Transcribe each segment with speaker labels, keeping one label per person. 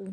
Speaker 1: 2।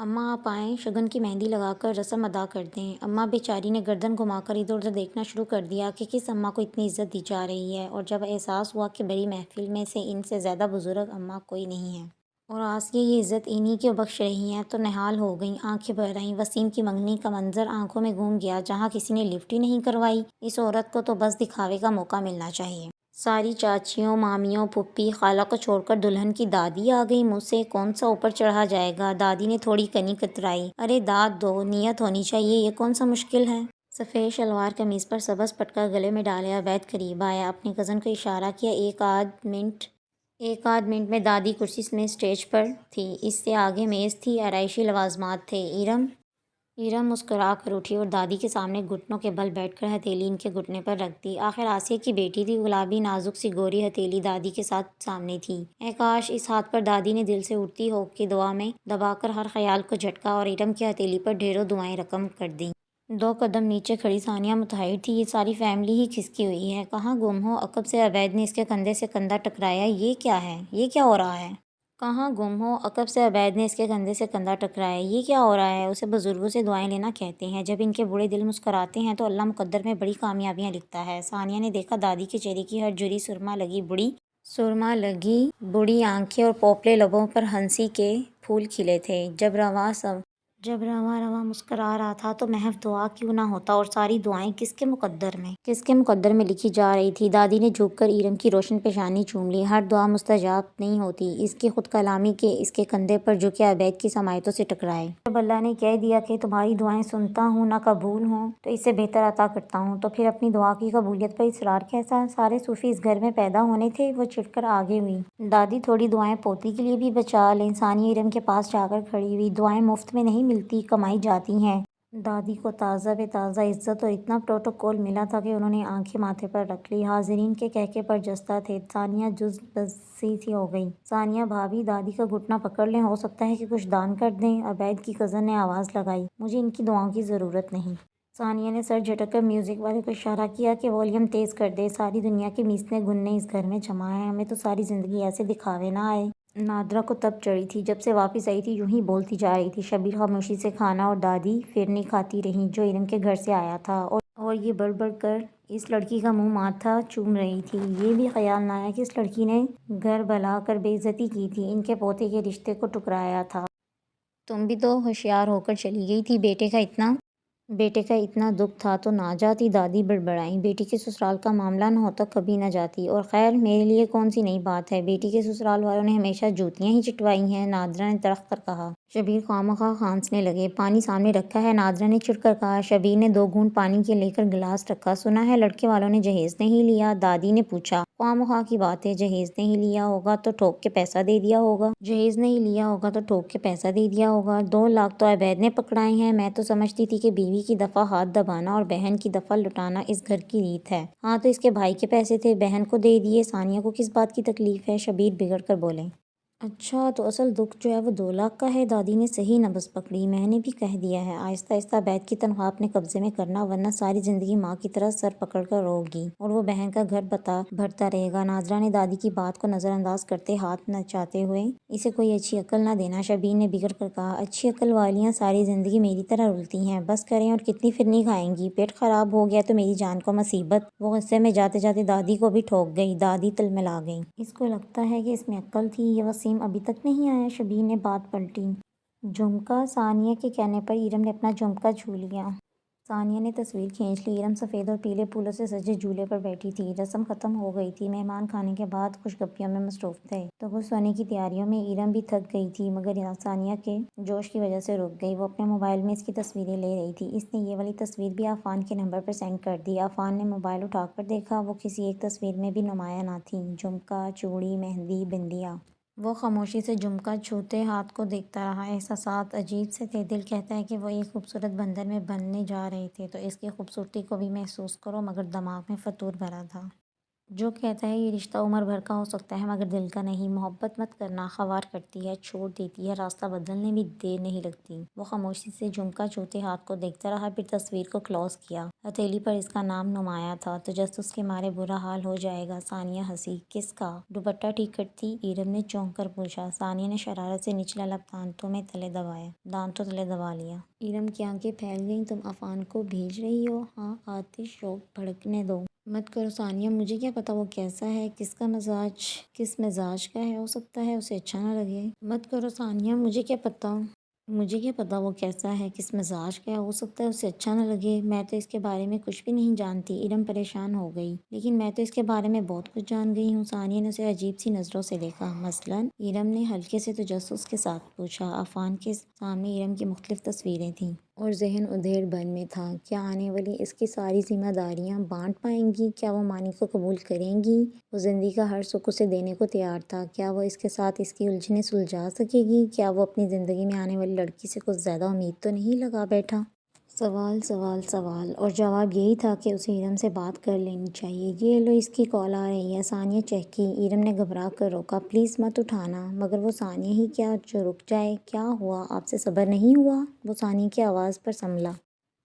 Speaker 1: اماں آپ آئیں، شگن کی مہندی لگا کر رسم ادا کر دیں۔ اماں بیچاری نے گردن گھما کر ادھر ادھر دیکھنا شروع کر دیا کہ کس اماں کو اتنی عزت دی جا رہی ہے، اور جب احساس ہوا کہ بڑی محفل میں سے ان سے زیادہ بزرگ اماں کوئی نہیں ہے اور آسیہ یہ عزت انہی کو بخش رہی ہیں، تو نہال ہو گئیں، آنکھیں بھر آئیں۔ وسیم کی منگنی کا منظر آنکھوں میں گھوم گیا، جہاں کسی نے لفٹ ہی نہیں کروائی۔ اس عورت کو تو بس دکھاوے کا موقع ملنا چاہیے۔ ساری چاچیوں، مامیوں، پھپھی، خالہ کو چھوڑ کر دلہن کی دادی آ گئی۔ مجھ سے کون سا اوپر چڑھا جائے گا؟ دادی نے تھوڑی کنی کترائی۔ ارے داد دو، نیت ہونی چاہیے، یہ کون سا مشکل ہے؟ سفید شلوار قمیص پر سبز پٹکا گلے میں ڈالے عبید قریب آیا، اپنے کزن کو اشارہ کیا۔ ایک آدھ منٹ میں دادی کرسی میں اسٹیج پر تھی، اس سے آگے میز تھی، آرائشی لوازمات تھے۔ ایرم مسکرا کر اٹھی اور دادی کے سامنے گھٹنوں کے بل بیٹھ کر ہتھیلی ان کے گھٹنے پر رکھ دی۔ آخر آسیہ کی بیٹی تھی، گلابی نازک سی گوری ہتھیلی دادی کے ساتھ سامنے تھی۔ اے کاش! اس ہاتھ پر دادی نے دل سے اٹھتی ہو کے دعا میں دبا کر ہر خیال کو جھٹکا اور ایرم کی ہتھیلی پر ڈھیروں دعائیں رقم کر دیں۔ 2 قدم نیچے کھڑی ثانیہ متحیر تھی، یہ ساری فیملی ہی کھسکی ہوئی ہے، کہاں گم ہو؟ عقب سے عبید نے اس کے کندھے سے کندھا ٹکرایا۔ یہ کیا ہے؟ یہ کیا ہو رہا ہے؟ کہاں گم ہو؟ عقب سے عبید نے اس کے کندھے سے کندھا ٹکرایا۔ یہ کیا ہو رہا ہے؟ اسے بزرگوں سے دعائیں لینا کہتے ہیں، جب ان کے بوڑھے دل مسکراتے ہیں تو اللہ مقدر میں بڑی کامیابیاں لکھتا ہے۔ ثانیہ نے دیکھا دادی کے چہرے کی ہر جھری سرما لگی بڑی آنکھیں اور پوپلے لبوں پر ہنسی کے پھول کھلے تھے۔ جب رواں مسکرا رہا تھا تو محض دعا کیوں نہ ہوتا، اور ساری دعائیں کس کے مقدر میں لکھی جا رہی تھی؟ دادی نے جھک کر ایرم کی روشن پیشانی چوم لی۔ ہر دعا مستجاب نہیں ہوتی، اس کی خود کلامی کے اس کے کندھے پر جھکے عبید کی سماعتوں سے ٹکرائے۔ جب اللہ نے کہہ دیا کہ تمہاری دعائیں سنتا ہوں، نہ قبول ہوں تو اس سے بہتر عطا کرتا ہوں، تو پھر اپنی دعا کی قبولیت پر اصرار کیسا؟ سارے صوفی اس گھر میں پیدا ہونے تھے۔ وہ چڑھ کر آگے ہوئی۔ دادی تھوڑی دعائیں پوتی کے لیے بھی بچا لیں۔ ثانیہ ایرم کے پاس جا کر کھڑی ہوئی۔ دعائیں مفت میں نہیں ملتی، کمائی جاتی ہیں۔ دادی کو تازہ بے تازہ عزت اور اتنا پروٹوکول ملا تھا کہ انہوں نے آنکھیں ماتھے پر رکھ لی۔ حاضرین کے کہکہے پر جستہ تھے۔ ثانیہ جز بسی سی ہو گئی۔ ثانیہ بھابھی، دادی کا گھٹنا پکڑ لیں، ہو سکتا ہے کہ کچھ دان کر دیں۔ عبید کی کزن نے آواز لگائی۔ مجھے ان کی دعاؤں کی ضرورت نہیں۔ ثانیہ نے سر جھٹک کر میوزک والے کو اشارہ کیا کہ والیوم تیز کر دے۔ ساری دنیا کے میسنے گننے اس گھر میں جمع ہیں، ہمیں تو ساری زندگی ایسے دکھاوے نہ آئے۔ نادرا کو تب چڑھی تھی، جب سے واپس آئی تھی یوں ہی بولتی جا رہی تھی۔ شبیر خاموشی سے کھانا اور دادی فرنی کھاتی رہیں، جو ایرم کے گھر سے آیا تھا، اور یہ بڑھ بڑھ کر اس لڑکی کا منہ ماتھا چوم رہی تھی۔ یہ بھی خیال نہ آیا کہ اس لڑکی نے گھر بلا کر بے عزتی کی تھی، ان کے پوتے کے رشتے کو ٹکرایا تھا۔ تم بھی تو ہوشیار ہو کر چلی گئی تھی، بیٹے کا اتنا دکھ تھا تو نہ جاتی؟ دادی بڑبڑائیں۔ بیٹی کے سسرال کا معاملہ نہ ہوتا کبھی نہ جاتی، اور خیر میرے لیے کون سی نئی بات ہے، بیٹی کے سسرال والوں نے ہمیشہ جوتیاں ہی چٹوائی ہیں، نادرا نے تڑخ کر کہا۔ شبیر خواہ کھانسنے لگے۔ پانی سامنے رکھا ہے، نادرا نے چڑھ کر کہا۔ شبیر نے 2 گھونٹ پانی کے لے کر گلاس رکھا۔ سنا ہے لڑکے والوں نے جہیز نہیں لیا؟ دادی نے پوچھا۔ خواہ کی بات ہے، جہیز نہیں لیا ہوگا تو ٹھوک کے پیسہ دے دیا ہوگا۔ 2 لاکھ تو عبید نے پکڑائے ہیں، میں تو سمجھتی تھی کہ بیوی کی دفعہ ہاتھ دبانا اور بہن کی دفعہ لٹانا اس گھر کی ریت ہے۔ ہاں تو اس کے بھائی کے پیسے تھے، بہن کو دے دیے، ثانیہ کو کس بات کی تکلیف ہے؟ شبیر بگڑ کر بولے۔ اچھا تو اصل دکھ جو ہے وہ 2 لاکھ کا ہے؟ دادی نے صحیح نبض پکڑی۔ میں نے بھی کہہ دیا ہے، آہستہ آہستہ عبید کی تنخواہ اپنے قبضے میں کرنا، ورنہ ساری زندگی ماں کی طرح سر پکڑ کر رو گی اور وہ بہن کا گھر بھرتا رہے گا۔ نادرا نے دادی کی بات کو نظر انداز کرتے ہاتھ نچاتے ہوئے اسے کوئی اچھی عقل نہ دینا۔ شبیر نے بگڑ کر کہا۔ اچھی عقل والیاں ساری زندگی میری طرح رلتی ہیں، بس کریں، اور کتنی فرنی کھائیں گی؟ پیٹ خراب ہو گیا تو میری جان کو مصیبت؟ وہ غصے میں جاتے جاتے دادی کو بھی ٹھوک گئی۔ دادی تلملا گئیں۔ اس کو لگتا ہے کہ اس میں عقل تھی، یہ وسیم ابھی تک نہیں آیا؟ شبیر نے بات پلٹی۔ جھمکا؟ ثانیہ کے کہنے پر ایرم نے اپنا جھمکا چھو لیا۔ ثانیہ نے تصویر کھینچ لی۔ ایرم سفید اور پیلے پھولوں سے سجے جھولے پر بیٹھی تھی۔ رسم ختم ہو گئی تھی، مہمان کھانے کے بعد خوش گپیوں میں مصروف تھے، تو وہ سونے کی تیاریوں میں۔ ایرم بھی تھک گئی تھی، مگر ثانیہ کے جوش کی وجہ سے رک گئی۔ وہ اپنے موبائل میں اس کی تصویریں لے رہی تھی۔ اس نے یہ والی تصویر بھی عفان کے نمبر پر سینڈ کر دی۔ عفان نے موبائل اٹھا کر دیکھا، وہ کسی ایک تصویر میں بھی نمایاں نہ تھیں۔ جھمکا، چوڑی، مہندی، بندیاں۔ وہ خاموشی سے جھمکا چھوتے ہاتھ کو دیکھتا رہا۔ احساسات عجیب سے تھے، دل کہتا ہے کہ وہ ایک خوبصورت بندر میں بننے جا رہے تھے، تو اس کی خوبصورتی کو بھی محسوس کرو، مگر دماغ میں فطور بھرا تھا۔ جو کہتا ہے یہ رشتہ عمر بھر کا ہو سکتا ہے مگر دل کا نہیں۔ محبت مت کرنا، خوار کرتی ہے، چھوڑ دیتی ہے، راستہ بدلنے بھی دیر نہیں لگتی۔ وہ خاموشی سے جھمکا چھوتے ہاتھ کو دیکھتا رہا، پھر تصویر کو کلوز کیا۔ ہتھیلی پر اس کا نام نمایاں تھا۔ تجسس کے مارے برا حال ہو جائے گا۔ ثانیہ ہنسی۔ کس کا؟ دوپٹہ ٹھیک کرتی؟ ایرم نے چونک کر پوچھا۔ ثانیہ نے شرارت سے نچلا لب دانتوں تلے دبا لیا۔ ایرم کی آنکھیں پھیل گئیں۔ تم عفان کو بھیج رہی ہو؟ ہاں، آتش شوق بھڑکنے دو۔ مت کرو ثانیہ، مجھے کیا پتا وہ کیسا ہے، کس مزاج کا ہے، ہو سکتا ہے اسے اچھا نہ لگے۔ مت کرو ثانیہ، مجھے کیا پتا وہ کیسا ہے، کس مزاج کا ہے، ہو سکتا ہے اسے اچھا نہ لگے۔ میں تو اس کے بارے میں کچھ بھی نہیں جانتی۔ ایرم پریشان ہو گئی۔ لیکن میں تو اس کے بارے میں بہت کچھ جان گئی ہوں۔ ثانیہ نے اسے عجیب سی نظروں سے دیکھا۔ مثلاً؟ ایرم نے ہلکے سے تجسس کے ساتھ پوچھا۔ عفان کے سامنے ایرم کی مختلف تصویریں تھیں اور ذہن ادھیڑ بن میں تھا۔ کیا آنے والی اس کی ساری ذمہ داریاں بانٹ پائیں گی؟ کیا وہ مانی کو قبول کریں گی؟ وہ زندگی کا ہر سکھ اسے دینے کو تیار تھا۔ کیا وہ اس کے ساتھ اس کی الجھنیں سلجھا سکے گی؟ کیا وہ اپنی زندگی میں آنے والی لڑکی سے کچھ زیادہ امید تو نہیں لگا بیٹھا؟ سوال اور جواب یہی تھا کہ اسے ایرم سے بات کر لینی چاہیے۔ یہ لو، اس کی کال آ رہی ہے۔ ثانیہ چہکی۔ ایرم نے گھبرا کر روکا۔ پلیز مت اٹھانا۔ مگر وہ ثانیہ ہی کیا جو رک جائے؟ کیا ہوا؟ آپ سے صبر نہیں ہوا؟ وہ ثانیہ کی آواز پر سنبھلا۔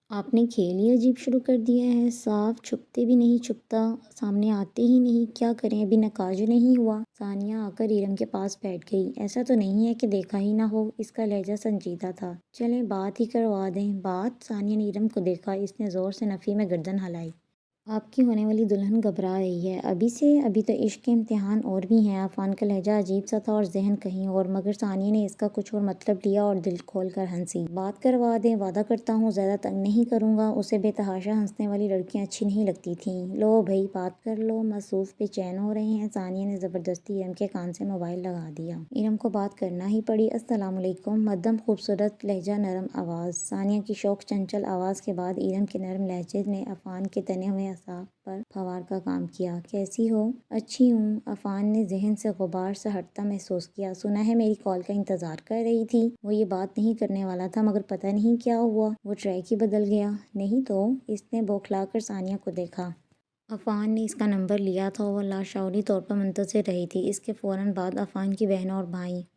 Speaker 1: آپ نے کھیل ہی عجیب شروع کر دیا ہے۔ صاف چھپتے بھی نہیں چھپتا، سامنے آتے ہی نہیں۔ کیا کریں، ابھی نکاح جو نہیں ہوا؟ ثانیہ آ کر ایرم کے پاس بیٹھ گئی۔ ایسا تو نہیں ہے کہ دیکھا ہی نہ ہو؟ اس کا لہجہ سنجیدہ تھا۔ چلیں بات ہی کروا دیں۔ بات؟ ثانیہ نے ایرم کو دیکھا۔ اس نے زور سے نفی میں گردن ہلائی۔ آپ کی ہونے والی دلہن گھبرا رہی ہے۔ ابھی سے؟ ابھی تو عشق کے امتحان اور بھی ہیں۔ عفان کا لہجہ عجیب سا تھا اور ذہن کہیں اور، مگر ثانیہ نے اس کا کچھ اور مطلب لیا اور دل کھول کر ہنسی۔ بات کروا دیں، وعدہ کرتا ہوں زیادہ تنگ نہیں کروں گا۔ اسے بے تحاشا ہنسنے والی لڑکیاں اچھی نہیں لگتی تھیں۔ لو بھئی بات کر لو، مصروف بے چین ہو رہے ہیں۔ ثانیہ نے زبردستی ایرم کے کان سے موبائل لگا دیا۔ ایرم کو بات کرنا ہی پڑی۔ السلام علیکم۔ مدھم خوبصورت لہجہ، نرم آواز۔ ثانیہ کی شوق چنچل آواز کے بعد ایرم کے نرم لہجے نے عفان کے تنے ہوئے اعصاب پر پھوار کا کام کیا۔ کیسی ہو؟ اچھی ہوں۔ عفان نے ذہن سے غبار سا ہٹتا محسوس کیا۔ سنا ہے میری کال کا انتظار کر رہی تھی۔ وہ یہ بات نہیں کرنے والا تھا مگر پتہ نہیں کیا ہوا، وہ ٹریک ہی بدل گیا۔ نہیں تو؟ اس نے بوکھلا کر ثانیہ کو دیکھا۔ عفان نے اس کا نمبر لیا تھا اور وہ لاشعوری طور پر منتظر رہی تھی۔ اس کے فوراً بعد عفان کی بہنوں اور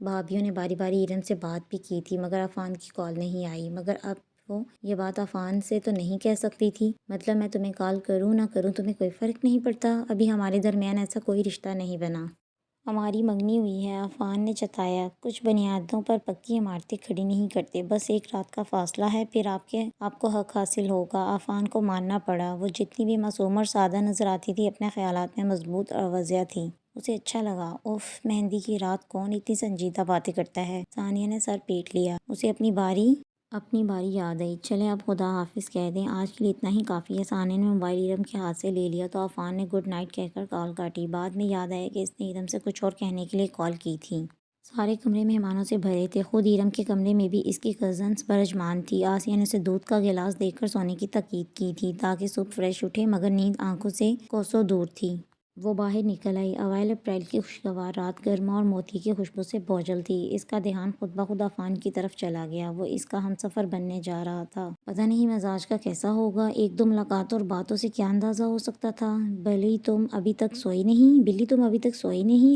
Speaker 1: بھابھیوں نے باری باری ایرم سے بات بھی کی تھی مگر عفان کی کال نہیں آئی۔ مگر اب وہ یہ بات عفان سے تو نہیں کہہ سکتی تھی۔ مطلب میں تمہیں کال کروں نہ کروں تمہیں کوئی فرق نہیں پڑتا؟ ابھی ہمارے درمیان ایسا کوئی رشتہ نہیں بنا۔ ہماری منگنی ہوئی ہے، عفان نے چتایا۔ کچھ بنیادوں پر پکی عمارتیں کھڑی نہیں کرتے، بس ایک رات کا فاصلہ ہے، پھر آپ کو حق حاصل ہوگا۔ عفان کو ماننا پڑا۔ وہ جتنی بھی معصوم اور سادہ نظر آتی تھی، اپنے خیالات میں مضبوط اور واضح تھی۔ اسے اچھا لگا۔ اف، مہندی کی رات کون اتنی سنجیدہ باتیں کرتا ہے؟ ثانیہ نے سر پیٹ لیا۔ اسے اپنی باری یاد آئی۔ چلیں اب خدا حافظ کہہ دیں، آج کے لیے اتنا ہی کافی ہے۔ ثانیہ نے موبائل ایرم کے ہاتھ سے لے لیا تو عفان نے گڈ نائٹ کہہ کر کال کاٹی۔ بعد میں یاد آیا کہ اس نے ایرم سے کچھ اور کہنے کے لیے کال کی تھی۔ سارے کمرے مہمانوں سے بھرے تھے، خود ایرم کے کمرے میں بھی اس کی کزنز برجمان تھی۔ آسیہ نے اسے دودھ کا گلاس دے کر سونے کی تاکید کی تھی تاکہ صبح فریش اٹھے، مگر نیند آنکھوں سے کوسوں دور تھی۔ وہ باہر نکل آئی۔ اوائل اپریل کی خوشگوار رات گرما اور موتی کی خوشبو سے بوجھل تھی۔ اس کا دھیان خود بخود عفان کی طرف چلا گیا۔ وہ اس کا ہمسفر بننے جا رہا تھا۔ پتہ نہیں مزاج کا کیسا ہوگا، ایک دو ملاقاتوں اور باتوں سے کیا اندازہ ہو سکتا تھا۔ بلی تم ابھی تک سوئی نہیں؟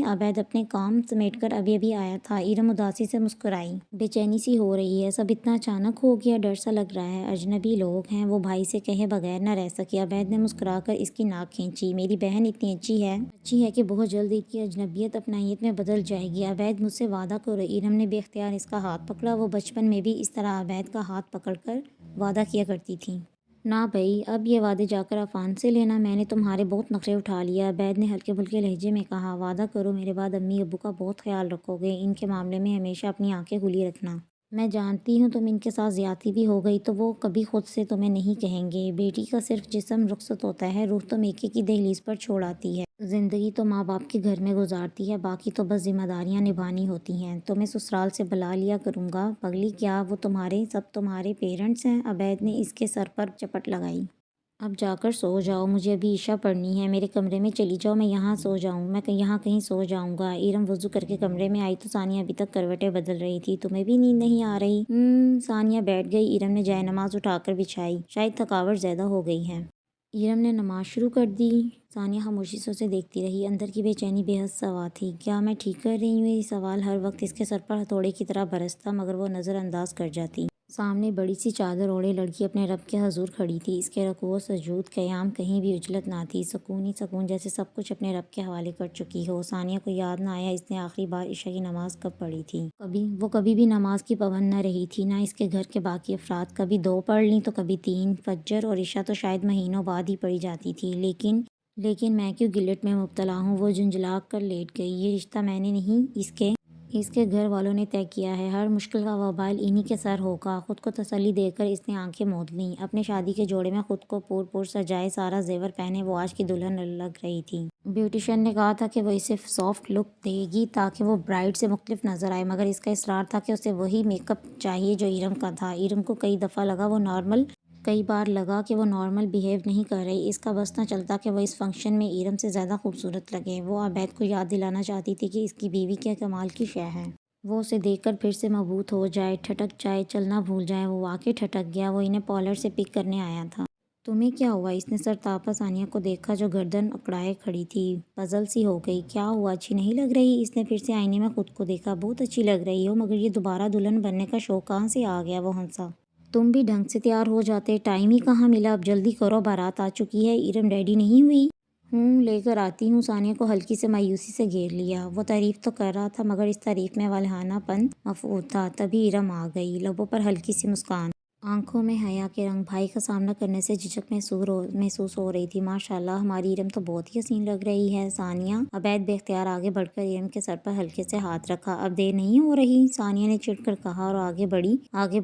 Speaker 1: عبید اپنے کام سمیٹ کر ابھی آیا تھا۔ ایرم اداسی سے مسکرائی۔ بے چینی سی ہو رہی ہے، سب اتنا اچانک ہو گیا، ڈر سا لگ رہا ہے۔ اجنبی لوگ ہیں، وہ بھائی سے کہے بغیر نہ رہ سکے۔ عبید نے مسکرا کر اس کی ناک کھینچی۔ میری بہن اتنی اچھی ہے کہ بہت جلد اس کی اجنبیت اپنائیت میں بدل جائے گی۔ عبید مجھ سے وعدہ کرو۔ ایرم نے بے اختیار اس کا ہاتھ پکڑا۔ وہ بچپن میں بھی اس طرح عبید کا ہاتھ پکڑ کر وعدہ کیا کرتی تھی۔ نہ بھئی، اب یہ وعدے جا کر عفان سے لینا، میں نے تمہارے بہت نخرے اٹھا لیے۔ عبید نے ہلکے پھلکے لہجے میں کہا۔ وعدہ کرو میرے بعد امی ابو کا بہت خیال رکھو گے، ان کے معاملے میں ہمیشہ اپنی آنکھیں کھلی رکھنا۔ میں جانتی ہوں تم ان کے ساتھ زیادتی بھی ہو گئی تو وہ کبھی خود سے تمہیں نہیں کہیں گے۔ بیٹی کا صرف جسم رخصت ہوتا ہے، روح تو میکے کی دہلیز پر چھوڑ آتی ہے۔ زندگی تو ماں باپ کے گھر میں گزارتی ہے، باقی تو بس ذمہ داریاں نبھانی ہوتی ہیں۔ تمہیں سسرال سے بلا لیا کروں گا۔ پگلی، کیا وہ سب تمہارے پیرنٹس ہیں؟ عبید نے اس کے سر پر چپٹ لگائی۔ اب جا کر سو جاؤ، مجھے ابھی عشاء پڑھنی ہے۔ میرے کمرے میں چلی جاؤ، میں یہاں کہیں سو جاؤں گا۔ ایرم وضو کر کے کمرے میں آئی تو ثانیہ ابھی تک کروٹیں بدل رہی تھی۔ تمہیں بھی نیند نہیں آ رہی؟ ثانیہ بیٹھ گئی۔ ایرم نے جائے نماز اٹھا کر بچھائی۔ شاید تھکاوٹ زیادہ ہو گئی ہے۔ ایرم نے نماز شروع کر دی۔ ثانیہ خاموشی سے اسے دیکھتی رہی، اندر کی بے چینی بے حد سوا تھی۔ کیا میں ٹھیک کر رہی ہوں؟ یہ سوال ہر وقت اس کے سر پر ہتھوڑے کی طرح برستا، مگر وہ نظر انداز کر جاتی۔ سامنے بڑی سی چادر اوڑھے لڑکی اپنے رب کے حضور کھڑی تھی۔ اس کے رکوع و سجود، قیام کہیں بھی عجلت نہ تھی، سکون ہی سکون، جیسے سب کچھ اپنے رب کے حوالے کر چکی ہو۔ ثانیہ کو یاد نہ آیا اس نے آخری بار عشاء کی نماز کب پڑھی تھی۔ وہ کبھی بھی نماز کی پابند نہ رہی تھی، نہ اس کے گھر کے باقی افراد۔ کبھی 2 پڑھ لیں تو کبھی 3۔ فجر اور عشاء تو شاید مہینوں بعد ہی پڑھی جاتی تھی۔ لیکن میں کیوں گلٹ میں مبتلا ہوں؟ وہ جھنجھلا کر لیٹ گئی۔ یہ رشتہ میں نے نہیں، اس کے گھر والوں نے طے کیا ہے۔ ہر مشکل کا وبال انہی کے سر ہوگا۔ خود کو تسلی دے کر اس نے آنکھیں موند لیں۔ اپنے شادی کے جوڑے میں خود کو پور سجائے، سارا زیور پہنے وہ آج کی دلہن لگ رہی تھی۔ بیوٹیشین نے کہا تھا کہ وہ اسے سافٹ لک دے گی تاکہ وہ برائڈ سے مختلف نظر آئے، مگر اس کا اصرار تھا کہ اسے وہی میک اپ چاہیے جو ایرم کا تھا۔ ایرم کو کئی بار لگا کہ وہ نارمل بیہیو نہیں کر رہی۔ اس کا بس نہ چلتا کہ وہ اس فنکشن میں ایرم سے زیادہ خوبصورت لگے۔ وہ عبید کو یاد دلانا چاہتی تھی کہ اس کی بیوی کیا کمال کی شے ہے۔ وہ اسے دیکھ کر پھر سے مبہوت ہو جائے، ٹھٹک جائے، چلنا بھول جائے۔ وہ واقعی ٹھٹک گیا۔ وہ انہیں پارلر سے پک کرنے آیا تھا۔ تمہیں کیا ہوا؟ اس نے سر تاپا ثانیہ کو دیکھا جو گردن اکڑائے کھڑی تھی۔ پزل سی ہو گئی۔ کیا ہوا؟ اچھی نہیں لگ رہی؟ اس نے پھر سے آئینے میں خود کو دیکھا۔ بہت اچھی لگ رہی ہو، مگر یہ دوبارہ دلہن بننے کا شوق کہاں سے آ گیا؟ وہ ہنسا۔ تم بھی ڈھنگ سے تیار ہو جاتے، ٹائم ہی کہاں ملا۔ اب جلدی کرو، بارات آ چکی ہے۔ ایرم ریڈی نہیں ہوئی؟ لے کر آتی ہوں۔ ثانیہ کو ہلکی سے مایوسی سے گھیر لیا۔ وہ تعریف تو کر رہا تھا، مگر اس تعریف میں والہانہ پن مفقود تھا۔ تبھی ایرم آ گئی، لبوں پر ہلکی سی مسکان، آنکھوں میں حیا کے رنگ۔ بھائی کا سامنا کرنے سے جھجک محسوس ہو رہی تھی۔ ماشاءاللہ، ہماری ایرم تو بہت ہی حسین لگ رہی ہے ثانیہ۔ عبید بے اختیار آگے بڑھ کر ایرم کے سر پر ہلکے سے ہاتھ رکھا۔ اب دیر نہیں ہو رہی؟ ثانیہ نے چڑھ کر کہا اور آگے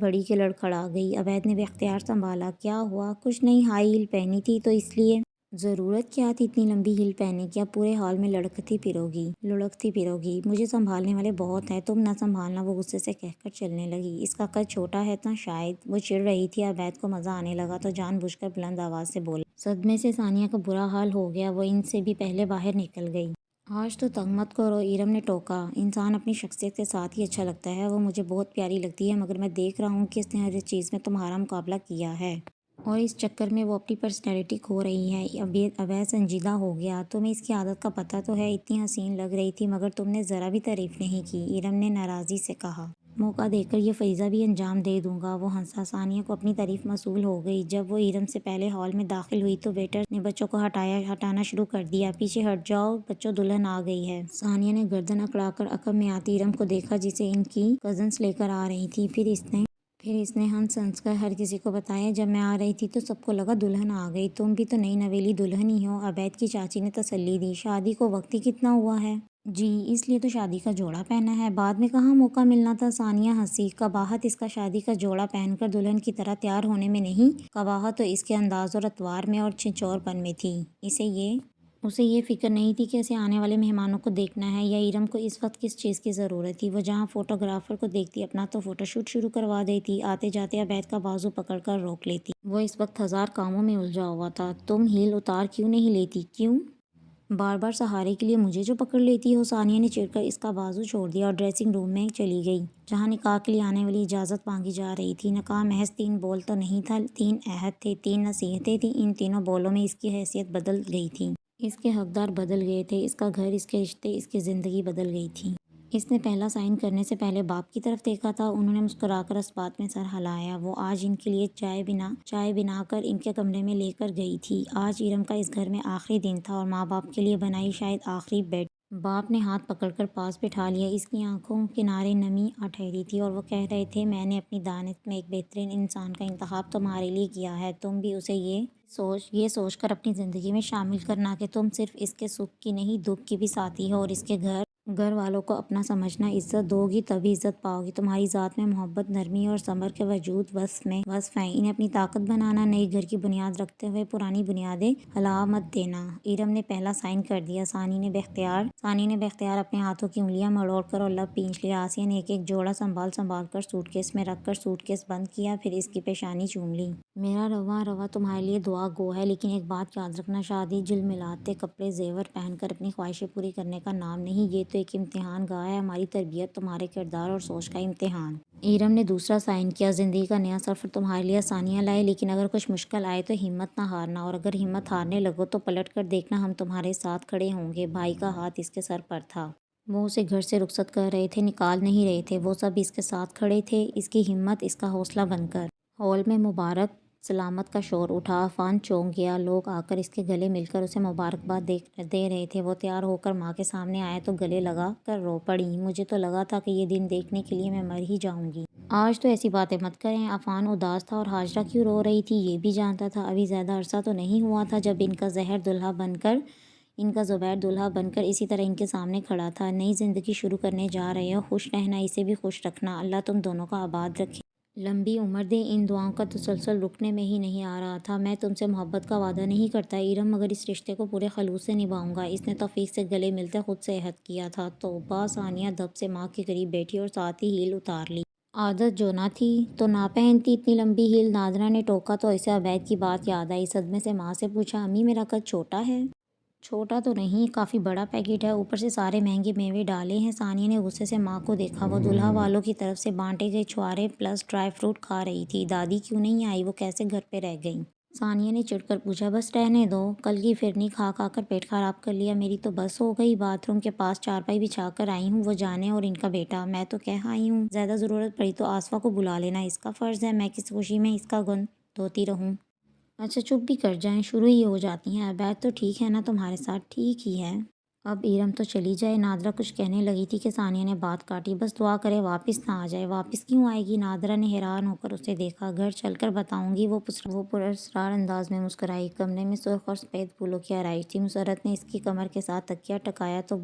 Speaker 1: بڑھی کہ لڑکھڑا گئی۔ عبید نے بے اختیار سنبھالا۔ کیا ہوا؟ کچھ نہیں، ہائی ہیل پہنی تھی تو اس لیے۔ ضرورت کیا تھی اتنی لمبی ہیل پہننے کی؟ اب پورے ہال میں لڑکتی پھروگی۔ مجھے سنبھالنے والے بہت ہیں، تم نہ سنبھالنا؟ وہ غصے سے کہہ کر چلنے لگی۔ اس کا قد چھوٹا ہے نا شاید؟ وہ چڑ رہی تھی۔ عبید کو مزہ آنے لگا تو جان بوجھ کر بلند آواز سے بولا۔ صدمے سے ثانیہ کا برا حال ہو گیا۔ وہ ان سے بھی پہلے باہر نکل گئی۔ آج تو تنگ مت کرو، ایرم نے ٹوکا۔ انسان اپنی شخصیت کے ساتھ ہی اچھا لگتا ہے۔ وہ مجھے بہت پیاری لگتی ہے، مگر میں دیکھ رہا ہوں کہ اس نے ہر چیز میں تمہارا مقابلہ کیا ہے، اور اس چکر میں وہ اپنی پرسنالٹی کھو رہی ہے۔ عبید سنجیدہ ہو گیا۔ تمہیں اس کی عادت کا پتہ تو ہے؟ اتنی حسین لگ رہی تھی، مگر تم نے ذرا بھی تعریف نہیں کی، ایرم نے ناراضی سے کہا۔ موقع دے کر یہ فریضہ بھی انجام دے دوں گا۔ وہ ہنسا۔ ثانیہ کو اپنی تعریف موصول ہو گئی۔ جب وہ ایرم سے پہلے ہال میں داخل ہوئی تو ویٹر نے بچوں کو ہٹانا شروع کر دیا۔ پیچھے ہٹ جاؤ بچوں، دلہن آ گئی ہے۔ ثانیہ نے گردن اکڑا کر عقب میں آتی ایرم کو دیکھا جسے ان کی کزنز لے کر آ رہی تھیں۔ پھر اس نے ہنس کر ہر کسی کو بتایا، جب میں آ رہی تھی تو سب کو لگا دلہن آ گئی۔ تم بھی تو نئی نویلی دلہن ہی ہو، عبید کی چاچی نے تسلی دی۔ شادی کو وقت ہی کتنا ہوا ہے؟ جی، اس لیے تو شادی کا جوڑا پہنا ہے، بعد میں کہاں موقع ملنا تھا؟ ثانیہ ہنسی۔ قباحت اس کا شادی کا جوڑا پہن کر دلہن کی طرح تیار ہونے میں نہیں، قباحت تو اس کے انداز اور اطوار میں اور چھچور پن میں تھی۔ اسے یہ فکر نہیں تھی کہ اسے آنے والے مہمانوں کو دیکھنا ہے، یا ایرم کو اس وقت کس چیز کی ضرورت تھی۔ وہ جہاں فوٹوگرافر کو دیکھتی اپنا تو فوٹو شوٹ شروع کروا دیتی، آتے جاتے عبید کا بازو پکڑ کر روک لیتی۔ وہ اس وقت ہزار کاموں میں الجھا ہوا تھا۔ تم ہیل اتار کیوں نہیں لیتی؟ کیوں بار بار سہارے کے لیے مجھے جو پکڑ لیتی ہو؟ ثانیہ نے چڑھ کر اس کا بازو چھوڑ دیا اور ڈریسنگ روم میں چلی گئی، جہاں نکاح کے لیے آنے والی اجازت مانگی جا رہی تھی۔ نکاح محض 3 بول تو نہیں تھا، 3 عہد تھے، 3 نصیحتیں تھیں۔ ان تینوں بولوں میں اس کی حیثیت بدل گئی تھی، اس کے حقدار بدل گئے تھے، اس کا گھر، اس کے رشتے، اس کی زندگی بدل گئی تھی۔ اس نے پہلا سائن کرنے سے پہلے باپ کی طرف دیکھا تھا۔ انہوں نے مسکرا کر اس بات میں سر ہلایا۔ وہ آج ان کے لیے چائے بنا کر ان کے کمرے میں لے کر گئی تھی۔ آج ایرم کا اس گھر میں آخری دن تھا اور ماں باپ کے لیے بنائی شاید آخری بیڈ۔ باپ نے ہاتھ پکڑ کر پاس بٹھا لیا۔ اس کی آنکھوں کنارے نمی آ ٹھہری تھی اور وہ کہہ رہے تھے، میں نے اپنی دانست میں ایک بہترین انسان کا انتخاب تمہارے لیے کیا ہے، تم بھی اسے یہ سوچ کر اپنی زندگی میں شامل کرنا کہ تم صرف اس کے سکھ کی نہیں دکھ کی بھی ساتھی ہو، اور اس کے گھر والوں کو اپنا سمجھنا۔ عزت دو گی تبھی عزت پاؤ گی۔ تمہاری ذات میں محبت، نرمی اور صبر کے وجود وصف ہیں، انہیں اپنی طاقت بنانا، نئے گھر کی بنیاد رکھتے ہوئے پرانی بنیادیں ہلا مت دینا۔ ایرم نے پہلا سائن کر دیا۔ ثانی نے بے اختیار اپنے ہاتھوں کی انگلیاں مروڑ کر اور لب پینچ لیا۔ آسیہ نے ایک ایک جوڑا سنبھال کر سوٹ کیس میں رکھ کر سوٹ کیس بند کیا، پھر اس کی پیشانی چوم لی۔ میرا رواں تمہارے لیے دعا گو ہے، لیکن ایک بات یاد رکھنا، شادی جھلملاتے کپڑے زیور پہن کر اپنی خواہشیں پوری کرنے کا نام نہیں، یہ تو ایک امتحان گاہ ہے، ہماری تربیت تمہارے کردار اور سوچ کا امتحان۔ ایرم نے دوسرا سائن کیا، زندگی کا نیا سفر تمہارے لیے آسانیاں لائے، لیکن اگر کچھ مشکل آئے تو ہمت نہ ہارنا، اور اگر ہمت ہارنے لگو تو پلٹ کر دیکھنا، ہم تمہارے ساتھ کھڑے ہوں گے۔ بھائی کا ہاتھ اس کے سر پر تھا، وہ اسے گھر سے رخصت کر رہے تھے، نکال نہیں رہے تھے، وہ سب اس کے ساتھ کھڑے تھے، اس کی ہمت، اس کا حوصلہ بن کر۔ ہال میں مبارک سلامت کا شور اٹھا، عفان چونک گیا، لوگ آ کر اس کے گلے مل کر اسے مبارکباد دے رہے تھے۔ وہ تیار ہو کر ماں کے سامنے آیا تو گلے لگا کر رو پڑی، مجھے تو لگا تھا کہ یہ دن دیکھنے کے لیے میں مر ہی جاؤں گی۔ آج تو ایسی باتیں مت کریں۔ عفان اداس تھا، اور ہاجرہ کیوں رو رہی تھی یہ بھی جانتا تھا۔ ابھی زیادہ عرصہ تو نہیں ہوا تھا جب ان کا زبیر دلہا بن کر اسی طرح ان کے سامنے کھڑا تھا۔ نئی زندگی شروع کرنے جا رہے ہو، خوش رہنا، اسے بھی خوش رکھنا، اللہ تم دونوں کا آباد رکھے، لمبی عمر دے۔ ان دعاؤں کا تسلسل رکنے میں ہی نہیں آ رہا تھا۔ میں تم سے محبت کا وعدہ نہیں کرتا ایرم، مگر اس رشتے کو پورے خلوص سے نبھاؤں گا، اس نے توفیق سے گلے ملتے خود سے عہد کیا تھا۔ توبہ! ثانیہ دب سے ماں کے قریب بیٹھی اور ساتھ ہی ہیل اتار لی۔ عادت جو نہ تھی تو نہ پہنتی اتنی لمبی ہیل۔ نادرہ نے ٹوکا تو اسے عبید کی بات یاد آئی، صدمے سے ماں سے پوچھا، امی میرا قد چھوٹا ہے؟ چھوٹا تو نہیں، کافی بڑا پیکٹ ہے، اوپر سے سارے مہنگے میوے ڈالے ہیں۔ ثانیہ نے غصے سے ماں کو دیکھا، وہ دلہا والوں کی طرف سے بانٹے گئے چھوارے پلس ڈرائی فروٹ کھا رہی تھی۔ دادی کیوں نہیں آئی؟ وہ کیسے گھر پہ رہ گئیں؟ ثانیہ نے چڑھ کر پوچھا۔ بس رہنے دو، کل کی فرنی کھا کھا کر پیٹ خراب کر لیا، میری تو بس ہو گئی۔ باتھ روم کے پاس چارپائی بچھا کر آئی ہوں، وہ جانے اور ان کا بیٹا، میں تو کہہ آئی ہوں زیادہ ضرورت پڑی تو آصفہ کو بلا لینا، اس کا فرض ہے، میں کس خوشی میں اس کا گند دھوتی رہوں؟ اچھا چپ بھی کر جائیں، شروع ہی ہو جاتی ہیں۔ عبید تو ٹھیک ہے نا تمہارے ساتھ؟ ٹھیک ہی ہے۔ اب ایرم تو چلی جائے، نادرہ کچھ کہنے لگی تھی کہ ثانیہ نے بات کاٹی، بس دعا کرے واپس نہ آ جائے۔ واپس کیوں آئے گی؟ نادرہ نے حیران ہو کر اسے دیکھا۔ گھر چل کر بتاؤں گی، وہ پراسرار انداز میں مسکرائی۔ کمرے میں سرخ اور سفید پھولوں کی آرائش تھی۔ مسرت نے اس کی کمر کے ساتھ تکیہ ٹکایا تو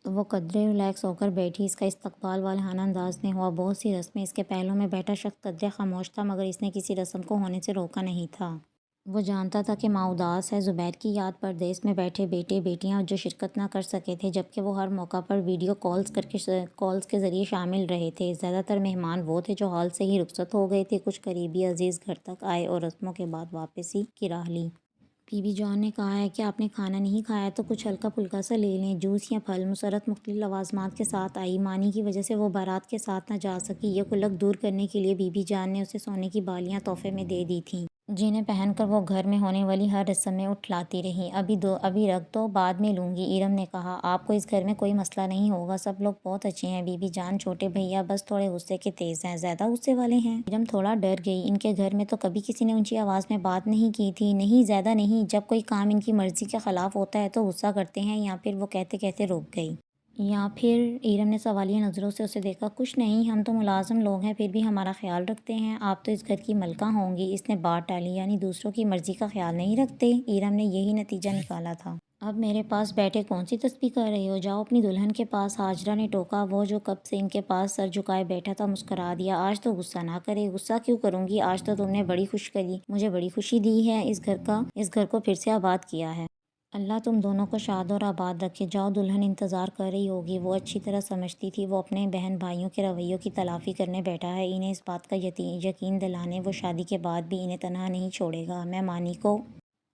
Speaker 1: وہ قدرے ریلیکس ہو کر بیٹھی۔ اس کا استقبال والہانہ انداز میں ہوا، بہت سی رسمیں۔ اس کے پہلو میں بیٹھا شخص قدرے خاموش تھا، مگر اس نے کسی رسم کو ہونے سے روکا نہیں تھا۔ وہ جانتا تھا کہ ماں اداس ہے، زبیر کی یاد، پردیس میں بیٹھے بیٹے بیٹیاں جو شرکت نہ کر سکے تھے، جبکہ وہ ہر موقع پر ویڈیو کالز کے ذریعے شامل رہے تھے۔ زیادہ تر مہمان وہ تھے جو ہال سے ہی رخصت ہو گئے تھے، کچھ قریبی عزیز گھر تک آئے اور رسموں کے بعد واپسی کی راہ لی۔ بی بی جان نے کہا ہے کہ آپ نے کھانا نہیں کھایا تو کچھ ہلکا پھلکا سا لے لیں، جوس یا پھل۔ مسرت مختلف لوازمات کے ساتھ آئی، مانی کی وجہ سے وہ بارات کے ساتھ نہ جا سکی، یہ قلق دور کرنے کے لیے بی بی جان نے اسے سونے کی بالیاں تحفے میں دے دی تھیں، جنہیں پہن کر وہ گھر میں ہونے والی ہر رسم میں اٹھلاتی رہی۔ ابھی رکھ دو، بعد میں لوں گی، ایرم نے کہا۔ آپ کو اس گھر میں کوئی مسئلہ نہیں ہوگا، سب لوگ بہت اچھے ہیں بی بی جان، چھوٹے بھیا بس تھوڑے غصے کے تیز ہیں۔ زیادہ غصے والے ہیں؟ ایرم تھوڑا ڈر گئی، ان کے گھر میں تو کبھی کسی نے اونچی آواز میں بات نہیں کی تھی۔ نہیں زیادہ نہیں، جب کوئی کام ان کی مرضی کے خلاف ہوتا ہے تو غصہ کرتے ہیں، یا پھر وہ کہتے کہتے رک گئی۔ یا پھر؟ ایرم نے سوالیہ نظروں سے اسے دیکھا۔ کچھ نہیں، ہم تو ملازم لوگ ہیں، پھر بھی ہمارا خیال رکھتے ہیں، آپ تو اس گھر کی ملکہ ہوں گی، اس نے بات ٹالی، یعنی دوسروں کی مرضی کا خیال نہیں رکھتے؟ ایرم نے یہی نتیجہ نکالا تھا۔ اب میرے پاس بیٹھے کون سی تسبیح کر رہے ہو؟ جاؤ اپنی دلہن کے پاس، ہاجرہ نے ٹوکا۔ وہ جو کب سے ان کے پاس سر جھکائے بیٹھا تھا مسکرا دیا۔ آج تو غصہ نہ کرے۔ غصہ کیوں کروں گی؟ آج تو تم نے مجھے بڑی خوشی دی ہے، اس گھر کو پھر سے آباد کیا ہے، اللہ تم دونوں کو شاد اور آباد رکھے۔ جاؤ، دلہن انتظار کر رہی ہوگی۔ وہ اچھی طرح سمجھتی تھی وہ اپنے بہن بھائیوں کے رویوں کی تلافی کرنے بیٹھا ہے، انہیں اس بات کا یقین دلانے وہ شادی کے بعد بھی انہیں تنہا نہیں چھوڑے گا۔ میں مانی کو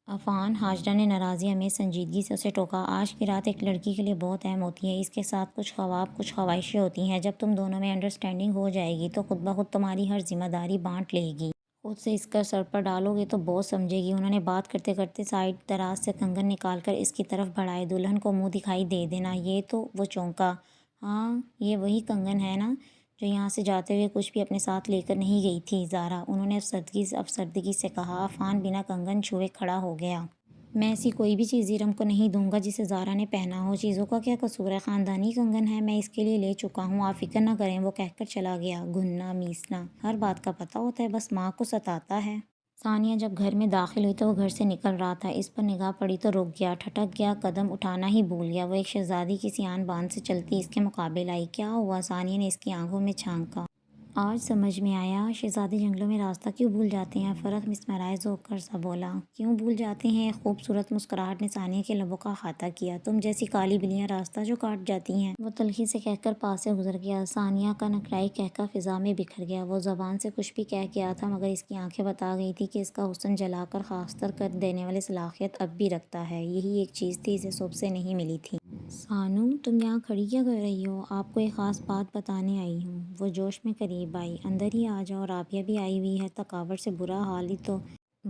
Speaker 1: عفان، ہاجرہ نے ناراضی میں سنجیدگی سے اسے ٹوکا۔ آج کی رات ایک لڑکی کے لیے بہت اہم ہوتی ہے، اس کے ساتھ کچھ خواب، کچھ خواہشیں ہوتی ہیں، جب تم دونوں میں انڈرسٹینڈنگ ہو جائے گی تو خود بخود تمہاری ہر ذمہ داری بانٹ لے گی، خود سے اس کا سر پر ڈالو گے تو بوجھ سمجھے گی۔ انہوں نے بات کرتے کرتے سائیڈ دراز سے کنگن نکال کر اس کی طرف بڑھائے۔ دلہن کو منہ دکھائی دے دینا، یہ تو؟ وہ چونکا۔ ہاں یہ وہی کنگن ہے نا جو یہاں سے جاتے ہوئے کچھ بھی اپنے ساتھ لے کر نہیں گئی تھی زارا، انہوں نے افسردگی سے کہا۔ عفان بنا کنگن چھوئے کھڑا ہو گیا۔ میں ایسی کوئی بھی چیز ایرم کو نہیں دوں گا جسے زارا نے پہنا ہو، چیزوں کا کیا قصور ہے، خاندانی کنگن ہے، میں اس کے لیے لے چکا ہوں، آپ فکر نہ کریں، وہ کہہ کر چلا گیا۔ گھننا میسنا ہر بات کا پتہ ہوتا ہے، بس ماں کو ستاتا ہے۔ ثانیہ جب گھر میں داخل ہوئی تو وہ گھر سے نکل رہا تھا، اس پر نگاہ پڑی تو رک گیا، ٹھٹک گیا، قدم اٹھانا ہی بھول گیا۔ وہ ایک شہزادی کسی آن بان سے چلتی اس کے مقابل آئی۔ کیا ہوا؟ ثانیہ نے اس کی آنکھوں میں جھانکا۔ آج سمجھ میں آیا شہزادے جنگلوں میں راستہ کیوں بھول جاتے ہیں۔ فرق مسمرائز ہو کر سا بولا، کیوں بھول جاتے ہیں؟ ایک خوبصورت مسکراہٹ نے ثانیہ کے لبوں کا احاطہ کیا۔ تم جیسی کالی بلیاں راستہ جو کاٹ جاتی ہیں۔ وہ تلخی سے کہہ کر پاس سے گزر گیا۔ ثانیہ کا نکرائی کہکہ فضا میں بکھر گیا۔ وہ زبان سے کچھ بھی کہہ گیا تھا مگر اس کی آنکھیں بتا گئی تھی کہ اس کا حسن جلا کر خاکستر کر دینے والی صلاحیت اب بھی رکھتا ہے۔ یہی ایک چیز تھی اسے صبح سے نہیں ملی تھی۔ سانو، تم یہاں کھڑی کیا کر رہی ہو؟ آپ کو ایک خاص بات بتانے آئی ہوں۔ وہ جوش میں قریب آئی۔ اندر ہی آ جاؤ، رابعہ بھی آئی ہوئی ہے۔ تکاوٹ سے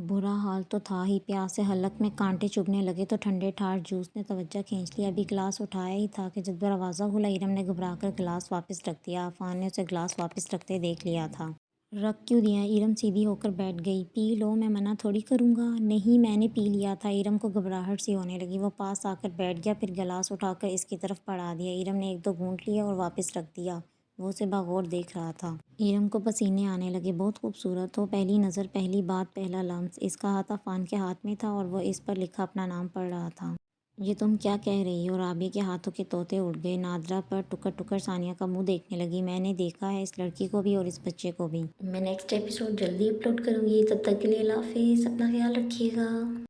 Speaker 1: برا حال تو تھا ہی، پیاس سے حلق میں کانٹے چبھنے لگے تو ٹھنڈے ٹھار جوس نے توجہ کھینچ لی۔ ابھی گلاس اٹھایا ہی تھا کہ جب دروازہ کھلا، ارم نے گھبرا کر گلاس واپس رکھ دیا۔ عفان نے اسے گلاس واپس رکھتے دیکھ لیا تھا۔ رکھ کیوں دیا؟ ارم سیدھی ہو کر بیٹھ گئی۔ پی لو، میں منع تھوڑی کروں گا۔ نہیں، میں نے پی لیا تھا۔ ارم کو گھبراہٹ سی ہونے لگی۔ وہ پاس آ کر بیٹھ گیا، پھر گلاس اٹھا کر اس کی طرف بڑھا دیا۔ ارم نے ایک دو گھونٹ لیے اور واپس رکھ دیا۔ وہ اسے بغور دیکھ رہا تھا۔ ارم کو پسینے آنے لگے۔ بہت خوبصورت ہو، پہلی نظر، پہلی بات، پہلا لمس۔ اس کا ہاتھ عفان کے ہاتھ میں تھا اور وہ اس پر لکھا اپنا نام پڑھ رہا تھا۔ یہ تم کیا کہہ رہی ہو؟ رابعہ کے ہاتھوں کے طوطے اڑ گئے۔ نادرہ پر ٹکر ٹکر ثانیہ کا منہ دیکھنے لگی۔ میں نے دیکھا ہے اس لڑکی کو بھی اور اس بچے کو بھی۔ میں نیکسٹ ایپیسوڈ جلدی اپلوڈ کروں گی، تب تک کے لیے اللہ حافظ، اپنا خیال رکھیے گا۔